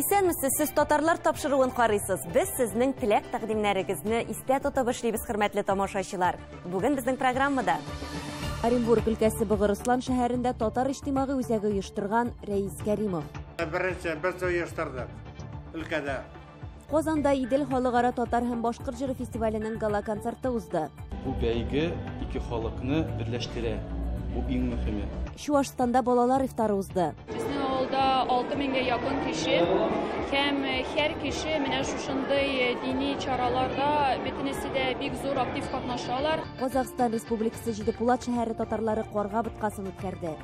Исәнмесез, сез татарлар тапшыруын карыйсыз. Без сезнең теләк тәкъдимнәрегезне истә тотып эшлибез, хөрмәтле тамашачылар. Бүген безнең программада Оренбург өлкәсе Богырыслан шәһәрендә татар иҗтимагый үзәге оештырган Рәис Кәримов. Беренче без оештырдык өлкәдә. Казанда Идел халыкара татар һәм башкорт җыры фестиваленең гала-концерты узды. Бу бәйге ике халыкны берләштерә. Бу иң мөһиме. Чуашстанда балалар ифтары узды. Безнең авылда 6000-гә якын кеше һәм һәр кеше менә шушындый дини чараларда бөтенесе дә бик зур актив катнашалар. Казакстан Республикасы Җидепулат шәһәре татарлары карга боткасын үткәрде.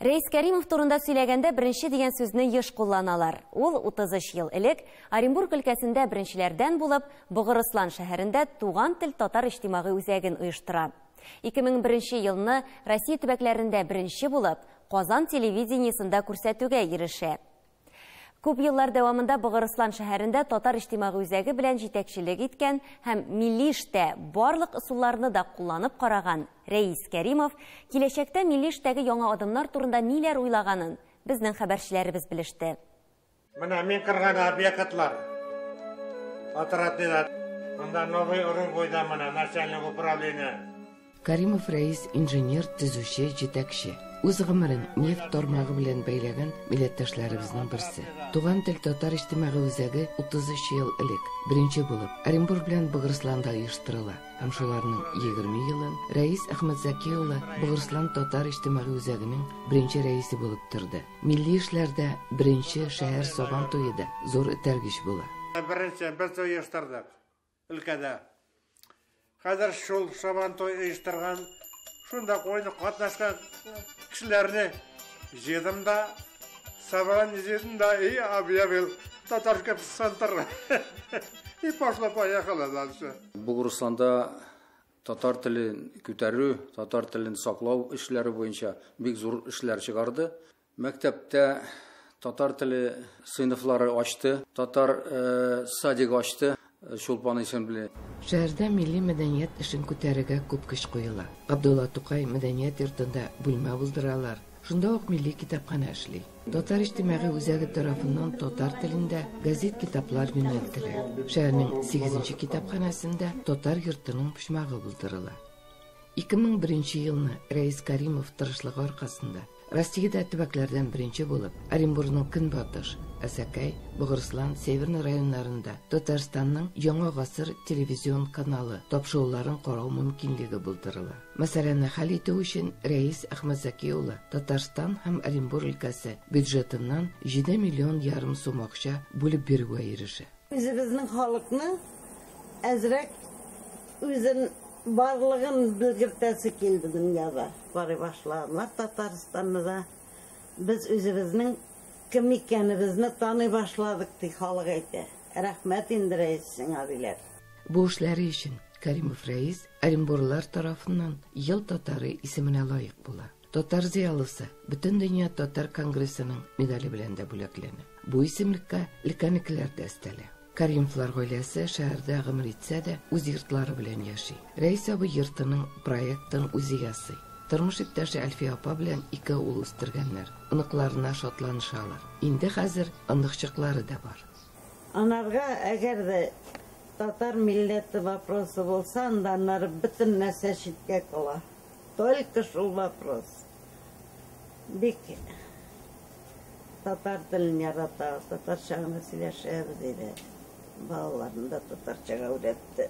Рәис Кәримов турында сөйләгәндә беренче дигән сүзне еш кулланалар. Ул 33 ел элек Оренбург өлкәсендә беренчеләрдән булып Богырыслан шәһәрендә туган тел татар иҗтимагый үзәген оештыра. 2001 елны Россия төбәкләрендә беренче булып Казан телевидениесында күрсәтүгә ирешә. Күп еллар дәвамында Богырыслан шәһәрендә татар иҗтимагый үзәге белән җитәкчелек иткән һәм милли эштә барлык ысулларны да кулланып караган Рәис Кәримов киләчәктә милли эштәге яңа адымнар турында ниләр уйлаганын безнең хәбәрчеләребез белеште. Менә мин кырган объектлар. Отрядда монда новый Оренбургда менә начальник управления. Кәримов Рәис инженер, төзүче, җитәкче. Үз гомерен нефть тармагы белән бәйләгән милләттәшләребезнең берсе. Туган тел татар иҗтимагый үзәге 33 ел элек беренче булып Оренбург белән Богырысланда оештырыла. Һәм шуларның 20 елын Рәис Әхмәтзәки улы Богырыслан татар иҗтимагый үзәгенең беренче рәисе булып торды. Милли эшләрдә беренче шәһәр Сабан туйыда зур этәргеч була. Беренче без оештырдык өлкәдә. Хәзер шул Сабан туй оештырган шунда койны катнашкан кешеләрне җыйдымда, собран җыйдымда, и объявил татарский центр. И поехала дальше. Богырысланда татар телен күтәрү, татар телен саклау эшләре буенча бик зур эшләр чыгарды. Мәктәптә татар теле сыйныфлары ачты, татар садик ачты. Шулпан исем белән. Шәһәрдә милли мәдәният эшен күтәрергә күп көч куела. Абдулла Тукай мәдәният йортында бүлмә булдыралар. Шунда ук милли китапханә эшли. Татар иҗтимагый үзәге тарафыннан татар телендә газет китаплар юнәлтелә. Шәһәрнең 8-нче китапханәсендә татар йортының почмагы булдырыла. 2001 елны Рәис Кәримов тырышлыгы аркасында Россиядә төбәкләрдән беренче булып Оренбургның Көнбатыш, Әсәкәй, Богырыслан, Северный районнарында Татарстанның Яңа гасыр телевизион каналы тапшыруларын карау мөмкинлеге булдырыла. Мәсьәләне хәл итү өчен Рәис Әхмәтзәки улы Татарстан һәм Оренбург өлкәсе бюджетыннан 7,5 миллион сум акча бүлеп бирүгә ирешә. Үзебезнең халыкны әзрәк үзен барлыгын белгертәсе килде дөньяда. Барып башладылар Татарстанда. Без үзебезнең кем икәнебезне таный башладык ди халык әйтә. Рәхмәт инде Рәисең абиләр. Бу эшләре өчен Кәримов Рәис Оренбурглар тарафыннан ел татары исеменә лаек була. Татар зыялысы бөтен дөнья татар конгрессының медале белән дә бүләкләнә. Бу исемлеккә өлкәнекеләр дә өстәлә. Кәримовлар гаиләсе шәһәрдә гомер итсә дә үз йортлары белән яши. Рәис абый йортының проектын үзе ясый. Тормыш иптәше Әлфия апа белән 2 ул үстергәннәр. Оныкларына шатланышалар. Инде хәзер ындыкчыклары да бар. Анарга әгәр дә татар милләте вопросы булса, аннары бөтен нәрсә читкә кала. Только шул вопрос. Бик татар телен ярата, татарча гына сөйләшәбез диде. Балаларын да татарчага өйрәтте.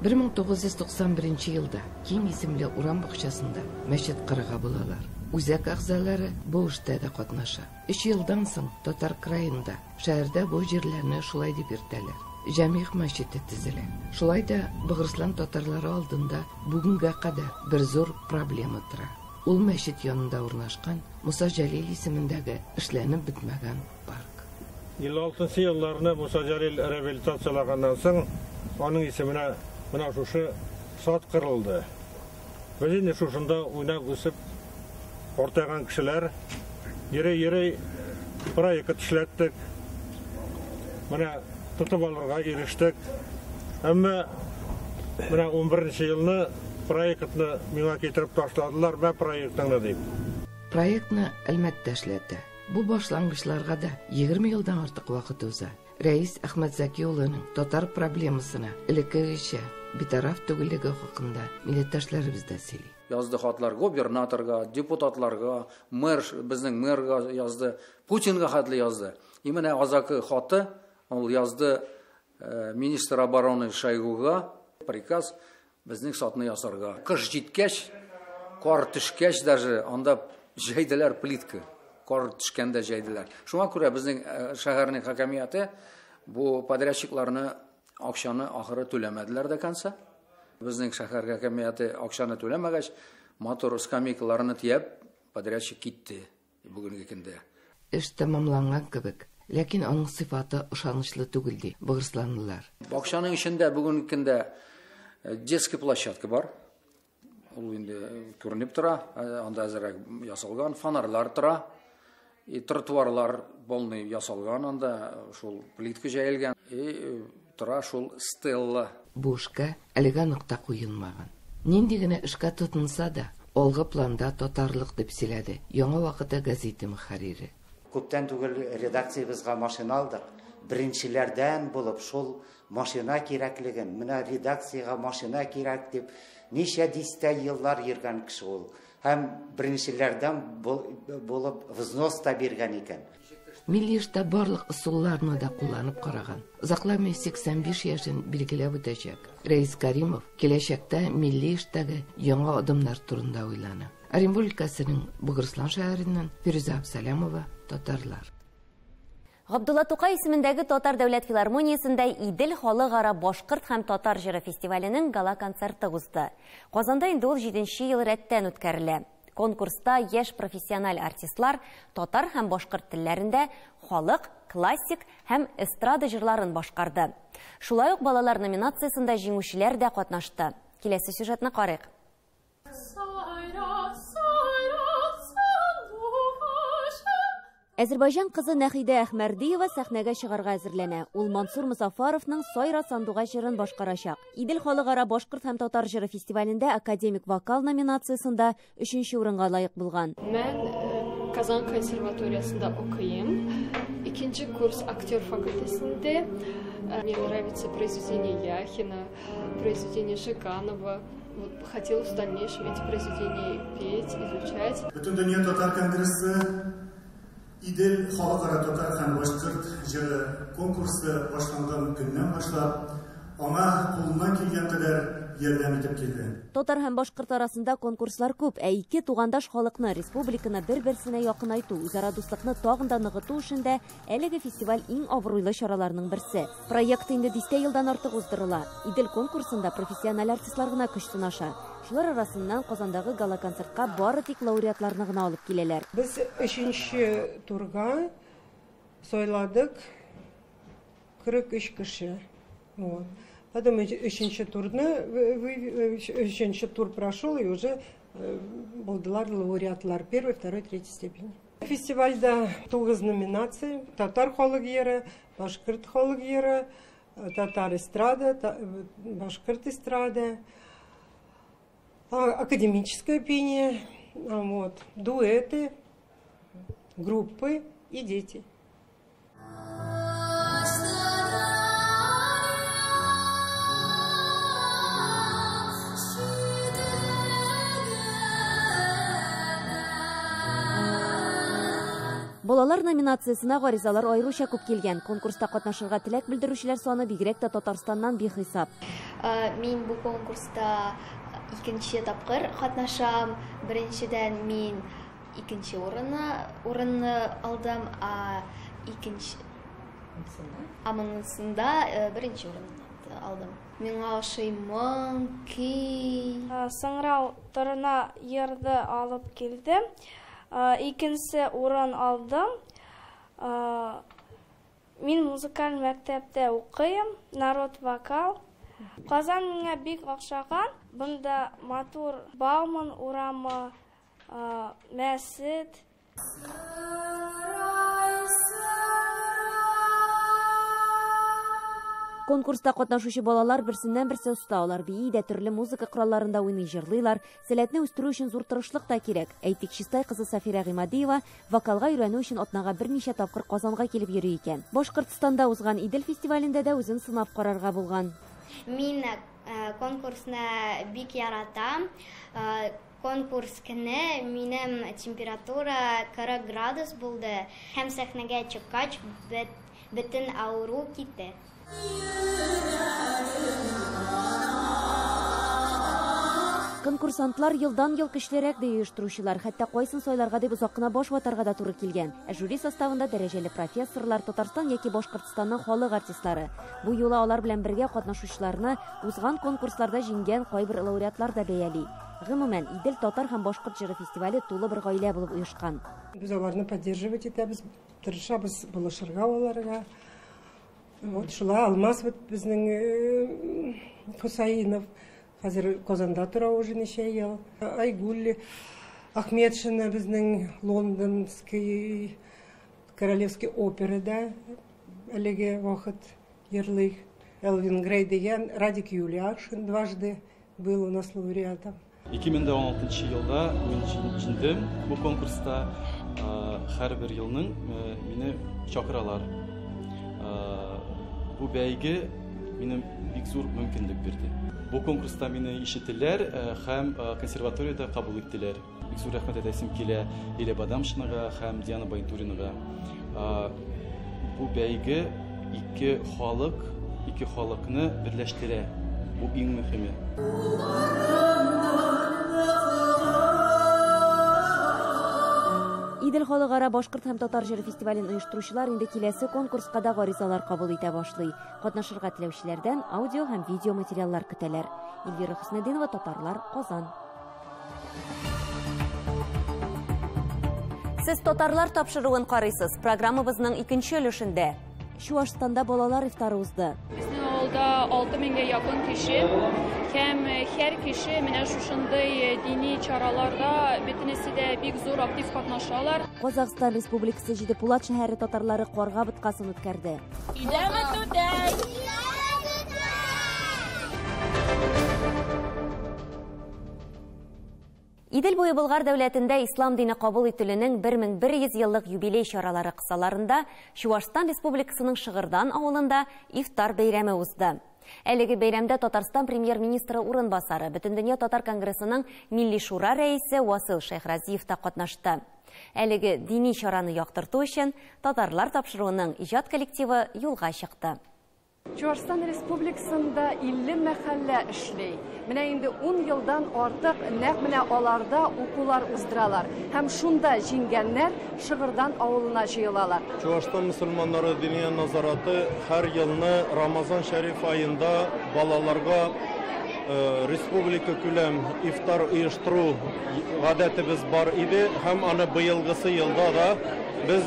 1991 елда киң исемле урам бакчасында мәчет кырыга булалар. Үзәк әгъзалары бу эштә дә катнаша. 3 елдан соң татар краенда шәһәрдә бу җирләрне шулай дип йөртәләр. Җәмигъ мәчете төзелә. Шулай да Богырыслан татарлары алдында бүгенгә кадәр бер зур проблема тора. Ул мәчет янында урнашкан Муса Җәлил исемендәге эшләнеп бетмәгән парк. 56 елларны Муса Җәлил реабилитациялаганнан соң аның исеменә менә шушы сад кырылды. Без инде шушында уйнап үсеп ортаган кешеләр йөри проект эшләттек. Менә тотып алырга ирештек. Әмма менә 11 елны проектны миңа китереп ташладылар, мен проектыңны дейм. Проектны әлбәттә эшләтә. Бу башлангычларга да 20 елдан артык вакыт уза. Рәис Әхмәтзәки улының татар проблемасына элеккечә битараф түгеллеге хакында милләттәшләребез дә сөйли. Язды хатлар губернаторга, депутатларга, безнең мэрга язды, Путинга хатлы язды. И менә азакы хаты, ул язды министр обороны Шойгуга приказ безнең сатны ясарга. Кыш җиткәч, кар төшкәч даже анда җәйделәр плитка. Кар төшкәндә җәйделәр. Шуңа күрә безнең шәһәрнең хакимияте бу подрядчикларны акчаны ахыры түләмәделәр дә конца. Безнең шәһәр хакимияте акчаны түләмәгәч, мотор скамейкаларны тиеп, подрядчик китте бүгенге көндә. Эш тәмамланган кебек, ләкин аның сыйфаты ышанычлы түгел ди быгырсланлылар. Бакчаның эчендә бүгенге көндә детский площадка бар. Ул инде күренеп тора, анда әзерәк ясалган, фонарьлар тора. И тротуарлар полный ясалган, анда шул плитка җәелгән. И тора шул стелла. Бу эшкә әлегә нокта куелмаган. Нинди генә эшкә тотынса да, алгы планда татарлык дип сөйләде Яңа вакыты газеты мөхәррире. Күптән түгел редакциябызга машина алдык. Беренчеләрдән булып шул машина кирәклеген, менә редакциягә машина кирәк дип ничә дистә еллар йөргән кеше ул. Һәм беренчеләрдән булып взнос та биргән икән. Милли эштә барлык ысулларны да кулланып караган. Озакламый 85 яшен билгеләп үтәчәк. Рәис Каримов киләчәктә милли эштәге яңа адымнар турында уйлана. Оренбур өлкәсенең Бугырслан шәһәреннән Фирүзә Абсалямова, татарлар. Габдулла Тукай исемендәге Татар дәүләт филармониясендә Идел халыкара башкорт һәм татар җыры фестиваленең гала концерты узды. Казанда инде ул 7нче ел рәттән үткәрелә. Конкурста яшь профессиональ артистлар татар һәм башкорт телләрендә халык, классик һәм эстрада җырларын башкарды. Шулай ук балалар номинациясендә җиңүчеләр дә катнашты. Киләсе сюжетны карыйк. Азербайҗан кызы Нәхидә Әхмәрдиева сәхнәгә чыгарга әзерләнә. Ул Мансур Мусафаровның Сайра Сандуга җырын башкарачак. Идел халыкара башкорт һәм татар җыры фестивалендә академик вокал номинациясында 3нче урынга лаек булган. Мен Казан консерваториясында укыйм. 2-нче курс актер факультетында. Мне нравится произведение Яхина, произведение Жиганова. Вот хотел в дальнейшем эти произведения петь, изучать. Бүтән дөнья татар конгрессы Идел халыкара татар һәм башкорт җыры конкурсы башланган көннән башлап, аңа кулыннан килгән кадәр ярдәм итеп килде. Татар һәм башкорт арасында конкурслар күп, ә ике тугандаш халыкны, республиканы бер-берсенә якынайту, үзара дуслыкны тагын да ныгыту өчен әлеге фестиваль иң абруйлы чараларның берсе. Проект инде 10 елдан артык уздырыла. Идел конкурсында профессиональ артистлар гына көч сынаша. Шулар арасыннан Казандагы гала концертка бары тик лауреатларны гына алып киләләр. Без 3нче турга сайладык 43 кеше. Вот. Потом 3нче тур прошел, и уже булдылар лауреатлар 1, 2, 3 степени. Фестивальда 9 номинаций: татар халык йыры, башкорт халык йыры, татар эстрада, башкорт эстрада, академическое пение, вот, дуэты, группы и дети. Балалар номинациясына гаризалар айрыша күп килгән. Конкурста катнашырга теләк белдерүчеләр саны бигрәк тә Татарстаннан бихисап. Мин бу конкурста 2нче тапкыр катнашам. Беренчедән мин 2нче урынны алдым, а монысында 1нче урынны алдым. Миңа ошый моң, көй. Сыңрау торына йырды алып килдем. 2нче урын алдым. Мин музыкаль мәктәптә укыйм, народ вокал. Казан миңа бик охшаган. Бында матур Бауман урамы, мәсет. Конкурста катнашучы балалар берсеннән-берсе оста. Алар биидә төрле музыка коралларында уйный, җырлыйлар. Сәләтне үстерү өчен зур тырышлык та кирәк. Әйтик, Чистай кызы Сафира Гыймадиева вокалга өйрәнү өчен атнага берничә тапкыр Казанга килеп йөри икән. Башкортстанда узган Идел фестивалендә дә үзен сынап карарга булган. Мин конкурсны бик яратам. Конкурс көне минем температура 40 градус булды. Һәм сәхнәгә чыккач бөтен авыру китте. Конкурсантлар елдан-ел көчлерәк ди оештыручылар, хәтта кайсын сайларга дип озак кына баш ватарга да туры килгән. Жюри составында дәрәҗәле профессорлар, Татарстан яки Башкортстанның халык артистлары. Бу юлы алар белән бергә катнашучыларны узган конкурсларда җиңгән кайбер лауреатлар да бәяли. Гомумән, Идел татар һәм башкорт җыры фестивале тулы бер гаилә булып оешкан. Без аларны поддерживать итәбез, тырышабыз булышырга аларга. Вот шулай Алмаз безнең Хусаинов хәзер Казанда тора уже ничә ел. Айгуль Ахметшина безнең Лондонский Королевский операда әлеге вакыт йырлый. Элвин Грей дигән Радик Юлиашин дважды был у нас лауреатом. 2016 елда уенчындым бу конкурста. Һәрбер елның мине чакыралар. Бу бәйге минем бик зур мөмкинлек бирде. Бу конкурста мине ишетеләр һәм консерваториядә кабул иттеләр. Бик зур рәхмәт әйтәсем килә Иле Бадамшинага һәм Диана Байтуринага. Бу бәйге ике халыкны берләштерә. Бу иң мөһиме. Идел халыкара башкорт һәм татар җыры фестивален оештыручылар инде киләсе конкурска да гаризалар кабул итә башлый. Катнашырга теләүчеләрдән аудио һәм видео материаллар көтәләр. Эльвира Хөснетдинова, Татарлар, Казан. Сез татарлар тапшыруын карыйсыз. Программабызның икенче өлешендә Чуашстанда балалар ифтары узды. Безнең авылда 6000-гә якын кеше һәм һәр кеше менә шушындай дини чараларда бөтенесе дә бик зур актив катнашалар. Казакстан Республикасы Җидепулат шәһәре татарлары карга быткасын үткәрде. Идел буе Болгар дәүләтендә ислам дине кабул ителүнең 1100 еллык юбилей чаралары кысаларында Чуашстан Республикасының Шыгырдан авылында ифтар бәйрәме узды. Әлеге бәйрәмдә Татарстан премьер-министры урынбасары, Бөтендөнья татар конгрессының Милли шура рәисе Васил Шәйхразиев та катнашты. Әлеге дини чараны яктырту өчен татарлар тапшыруының иҗат коллективы юлга чыкты. Чуашстан Республикасында 50 мәхәллә эшли. Менә инде 10 елдан артык нәкъ менә аларда укулар уздыралар. Һәм шунда җиңгәннәр Шыгырдан авылына җыелалар. Чуашстан мөселманнары дини назараты һәр елны Рамазан шәриф айында балаларга республика күләм ифтар оештыру гадәтебез бар иде. Һәм аны быелгысы елда да без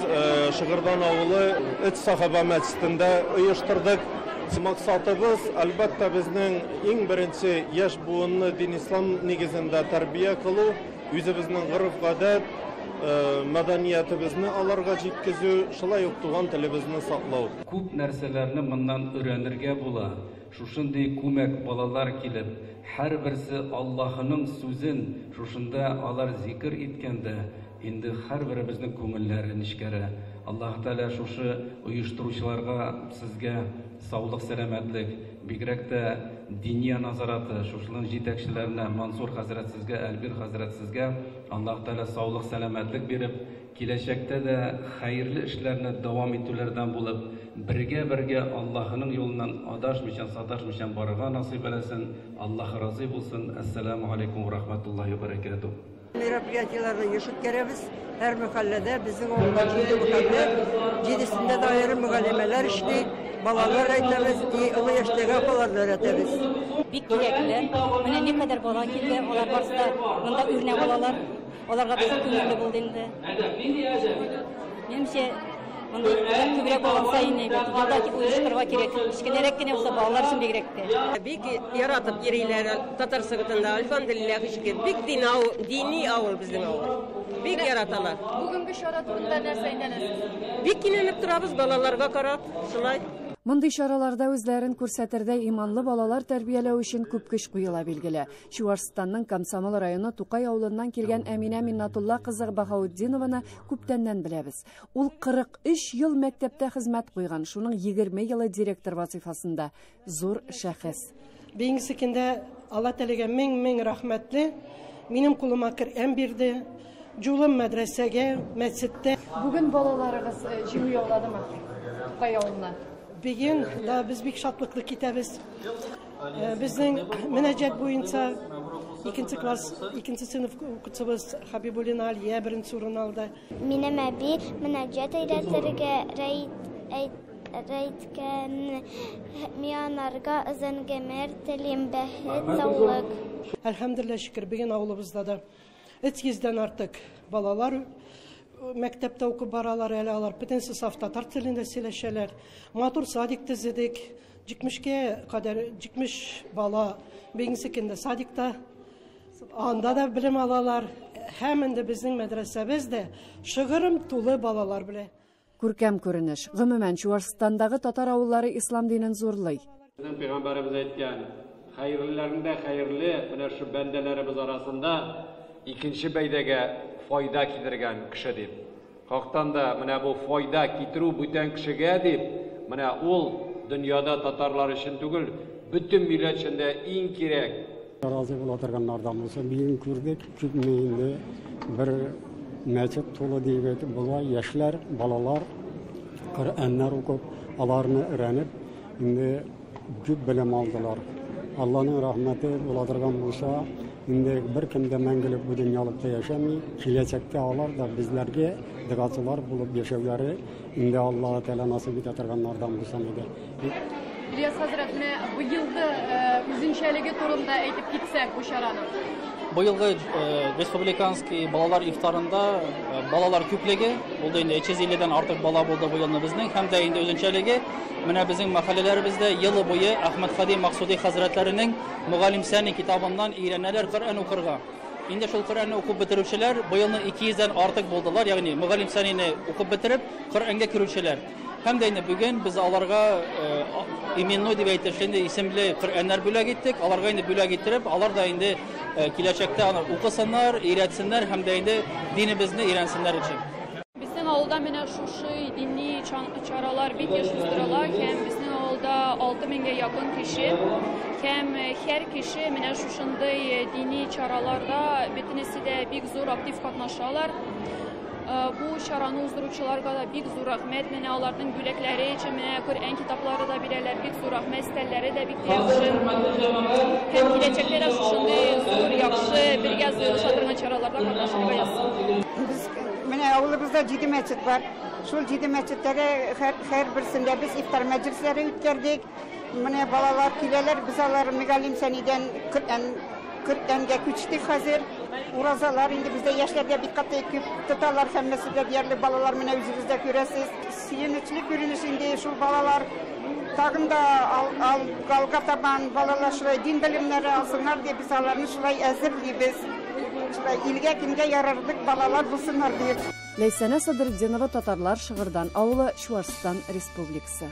Шыгырдан авылы Өч сахаба мәчетендә оештырдык. Максатыбыз, әлбәттә, безнең иң беренче яшь буынны дин ислам нигезендә тәрбия кылу, үзебезнең гореф-гадәт, мәдәниятебезне аларга җиткезү, шулай ук туган телебезне саклау. Күп нәрсәләрне моннан өйрәнергә була. Шушындый күмәк балалар килеп, һәрберсе Аллаһының сүзен шушында алар зикр иткәндә, инде һәрберебезнең күңелләре нишкәрә. Аллаһ Тәала шушы оештыручыларга сезгә саулык, сәламәтлек, бигрәк тә дини назараты, шушының җитәкчеләренә Мансур хәзрәт сезгә, Әлбир хәзрәт сезгә Аллаһ Тәала саулык, сәламәтлек биреп, киләчәктә дә хәерле эшләрне дәвам итүләрдән булып, бергә Аллаһының юлыннан адашмыйчан, саташмыйчан барырга насыйп этсен. Аллаһ разый булсын. Ассаламу алейкум ва рахматуллахи ва баракатух. Мероприятиеларны ешеткәрәбез. Һәр мәхәлләдә безнең авылда 7 мәхәллә, 7сендә дә аерым мөгаллимәләр эшли. Балалар әйтәбез, олы яшьтәге апаларны өйрәтәбез. Бик кирәкле. Менә никадәр бала килде, алар барса монда үрнәк алалар. Аларга бик күңелле булды инде. Менимчә, монда күбрәк бала сайын ялда оештырырга кирәк. Кичкенәрәк кенә булса балалар өчен бигрәк тә. Бик яратып йөриләр татар сыгытында. Альхамдулиллах, бик дини авыл безнең авыл. Бик яраталар. Бүгенге чара турында нәрсә әйтәсез? Бик кинәнеп торабыз балаларга карап, шулай. Мондый чараларда үзләрен күрсәтердә иманлы балалар тәрбияләү өчен күп көч куела билгеле. Чуашстанның Комсомол районы Тукай авылыннан килгән Әминә Миннатулла кызы Баһаутдинованы күптәннән беләбез. Ул 43 ел мәктәптә хезмәт куйган, шуның 20 елы директор вазифасында. Зур шәхес. Беңсекендә Алла Тәгаләгә мең рәхмәтле. Минем кулыма Коръән бирде. Жулым мәдрәсәгә, мәчеттә. Бүген балаларыгыз җиңү яуладымы? Тукай авылына. Бugün da biz бик шатлыклы китәбез. Безнең мөнәҗәт буенча 2 класс, 2 сыйныф укытучыбыз Хабибуллина Алия 1 урын алды. Минем әби мөнәҗәт өйрәтергә рәйткән миянарга озын гомер телим, бәхет, саулык. Әлхәмдүлилләh шөкер, бүген авылыбызда да 300-дән артык балалар мәктәптә укып баралар, әле алар бөтенсе саф татар телендә сөйләшәләр. Матур садик төзедек, 70-кә кадәр 70 бала Беңсекендә садикта. Анда да белем алалар. Һәм инде безнең мәдрәсәбездә шыгырым тулы балалар белән. Күркәм күренеш. Гомумән Чуашстандагы татар авыллары ислам динен зурлый. Безнең пәйгамбәрбез әйткән, хәерлеләрендә хәерле, менә шу бәндәләребез арасында икенче бәйдәгә файда китергән кеше дип. Хактан да менә бу файда китерү бүтән кешегә дип, менә ул дөньяда татарлар өчен түгел, бөтен милләт өчен иң кирәк. Разы була торганнардан булса, бүген күрдек, күпмәенде бер мәчет тулы дип була яшьләр, балалар Коръәннәр укып, аларны өйрәнеп, инде күп белем алдылар. Алланың рәхмәте була торган булса, инде бер кемдә мәңгелек бу дөньялыкта яшәми, киләчәктә алар да безләргә дигасылар булып яшәүләре инде Алла Тәгалә насыйп итә торганнардан булса иде. Ильяс хәзрәт, менә бу елда үзенчәлеге турында әйтеп китсәк бу чараның. Бу елгы республиканский балалар ифтарында балалар күплеге, ул да инде 350-дән артык бала булды бу елны безнең, һәм дә инде үзенчәлеге менә безнең мәхәлләләребездә елы буе Әхмәд Хади Максуди хәзрәтләренең Мугаллим Сәни китабыннан өйрәнәләр Коръән укырга. Инде шул Коръәнне укып бетерүчеләр бу елны 200-дән артык булдылар, ягъни Мугаллим Сәнине укып бетереп Коръәнгә керүчеләр. Һәм дә инде бүген без аларга именной дип әйтелгән исемле Коръәннәр бүләк иттек. Аларга инде бүләк иттереп, алар да инде киләчәктә аны укысыннар, өйрәтсеннәр һәм дә инде динебезне өйрәнсеннәр өчен. Безнең авылда менә шушы дини чаралар бик еш уздырыла, һәм безнең авылда 6000-гә якын кеше, һәм һәр кеше менә шушындай дини чараларда бөтенесе дә бик зур актив катнашалар. Бу чараны уздыручыларга да бик зур рәхмәт, менә аларның бүләкләре өчен, менә Коръән китаплары да бирәләр, бик зур рәхмәт, стәлләре дә бик яхшы. Һәм киләчәктә дә шушындай зур, яхшы, бергә җыелыша торган чараларда катнашырга язсын. Без менә авылыбызда 7 мәчет бар. Шул 7 мәчеттәге һәр берсендә без ифтар мәҗлесләре үткәрдек. Менә балалар киләләр, без алар Мугаллим Сәнидән Коръәнгә күчтек хәзер. Уразалар инде бездә яшьләргә бик каты күп тоталар, һәммәсе дә диярле балалар менә үзегездә күрәсез. Сөенечле күренеш инде шул балалар тагын да алга табан балалар шулай дин белемнәре алсыннар дип без аларны шулай әзерлибез. Шулай илгә кимгә ярарлык балалар булсыннар дип. Ләйсәнә Садретдинова, татарлар, Шыгырдан авылы, Чуашстан Республикасы.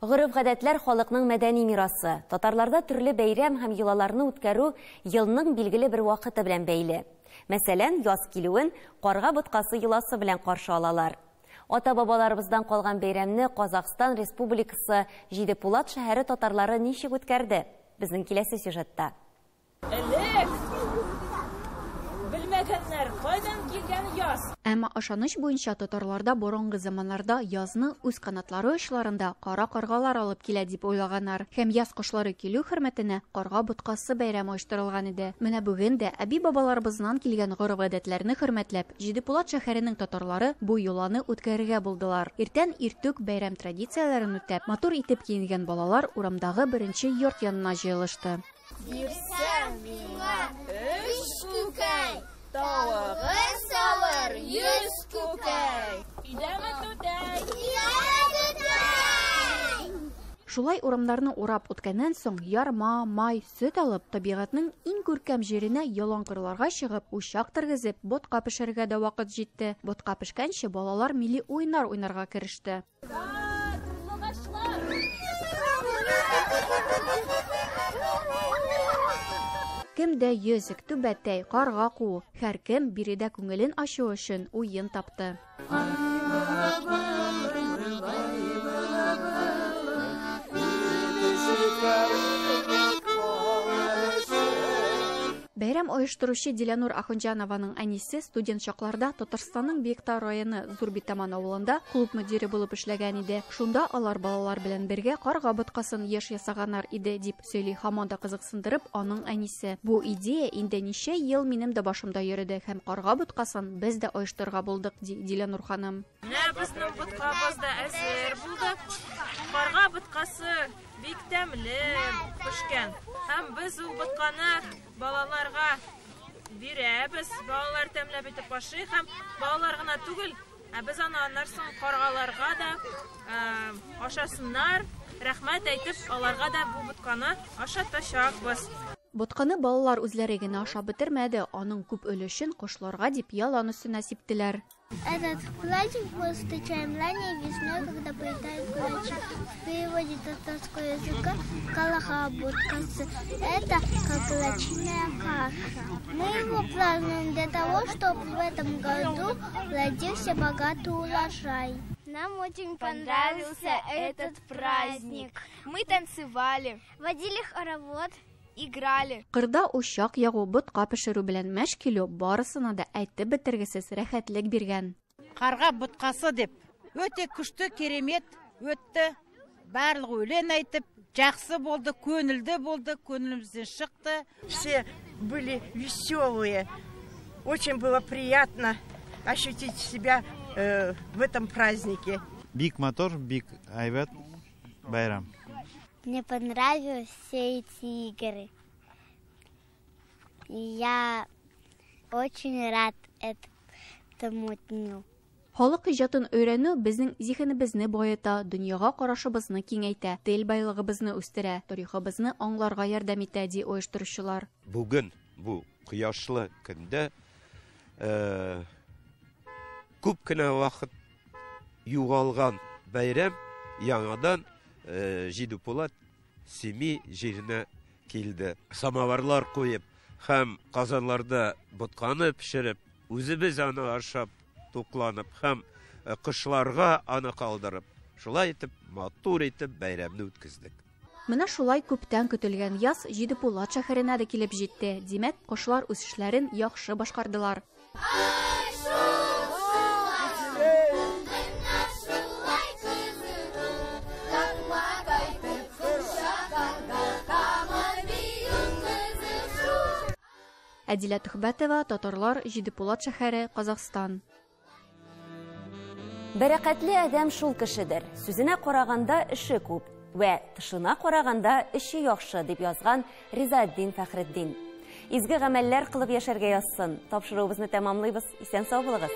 Гырыф-гадәтләр халыкның мәдәни мирасы. Татарларда төрле бәйрәм һәм йолаларны үткәрү елның билгеле бер вакыты белән бәйле. Мәсәлән, яз килүен карга боткасы йоласы белән каршы алалар. Ата-бабаларыбыздан калган бәйрәмне Казакстан Республикасы Җидепулат шәһәре татарлары ничек үткәрде? Безнең киләсе сюжетта. Белмәгәннәр, кайдан килгән яз? Әмма ышаныч буенча татарларда борынгы заманнарда язны үз канатлары очларында кара каргалар алып килә дип ойлаганнар. Һәм яз кошлары килү хөрмәтенә карга боткасы бәйрәме оештырылган иде. Менә бүген дә әби-бабаларыбыздан килгән гореф-гадәтләрне хөрмәтләп, Җидепулат шәһәренең татарлары бу юланы үткәрергә булдылар. Иртән иртүк бәйрәм традицияләрен үтәп, матур итеп киенгән балалар урамдагы беренче йорт янына җыелышты. Бирсәң миңа 3 күкәй, тавыгы салыр 100 күкәй. Идәме түтәй, Шулай урамнарны урап үткәннән соң ярма, май, сөт алып, табигатьнең иң күркәм җиренә яланкырларга чыгып, учак тергезеп, ботка пешерергә дә вакыт җитте. Ботка пешкәнче балалар милли уйнар уйнарга кереште. кемдә йөзек, түбәтәй, карга куу. Һәр кем биредә күңелен ачу өчен уен тапты. Бәйрәм оештыручы Диленур Ахунҗанованың әнисе студент чакларда Татарстанның Биектау районы Зурбитаман авылында клуб мөдире булып эшләгән иде. Шунда алар балалар белән бергә карга боткасын еш ясаганнар иде дип сөйли һаман да кызыксындырып аның әнисе. Бу идея инде ничә ел минем дә башымда йөрде һәм карга боткасын без дә оештырырга булдык ди Диленур ханым. Менә безнең боткабыз да әсер булды. Карга боткасы бик тәмле пешкән. Һәм без ул ботканы балаларга бирәбез. Балалар тәмләп итеп ашый һәм балалар гына түгел, без аны аннарсын каргаларга да ашасыннар. Рәхмәт әйтеп, аларга да бу ботканы ашатачакбыз. Ботканы балалар үзләре генә ашап бетермәде, аның күп өлешен кошларга дип ялан өстенә сиптеләр. Этот праздник мы встречаем ранней весной, когда прилетают кулачи. В переводе татарского языка калаха-боткасы. Это как кулачная каша. Мы его празднуем для того, чтобы в этом году родился богатый урожай. Нам очень понравился этот праздник. Мы танцевали, водили хоровод, играли. Кырда ушак ягу, ботка пешерү белән мәшкилү барысына да әйтеп бетергесез рәхәтлек биргән. Карга боткасы дип, өте күшті керемет өтті. Барлык үлен әйтеп, жақсы болды, көңілді болды, көңілімізден шықты. Все были веселые. Очень было приятно ощутить себя в этом празднике. Бик мотор, бик айбат байрам. Мне понравились все эти игры. Я очень рад этому дню. Халык иҗатын өйрәнү безнең зихенебезне байыта, дөньяга карашыбызны киңәйтә, тел байлыгыбызны үстерә, тарихыбызны аңларга ярдәм итә ди оештыручылар. Бүген бу кояшлы көндә күп кенә вакыт югалган бәйрәм яңадан Жидупулат Семи җиренә килде. Самаварлар куеп һәм казанларда ботканы пешереп, үзебез аны ашап, тукланып һәм кышларга аны калдырып, шулай итеп матур итеп бәйрәмне үткәздек. Менә шулай күптән көтелгән яз Жидупулат шәһәренә дә килеп җитте. Димәк, кошлар үз эшләрен яхшы башкардылар. Әдилә Төхбәтова, Татарлар, Жидупулат шәһәре, Казакстан. Бәрәкәтле адәм шул кешедер. Сүзенә караганда эше күп вә тышына караганда эше яхшы дип язган Ризаэддин Фәхретдин. Изге гамәлләр кылып яшәргә язсын. Тапшыруыбызны тәмамлыйбыз. Исән сау булыгыз.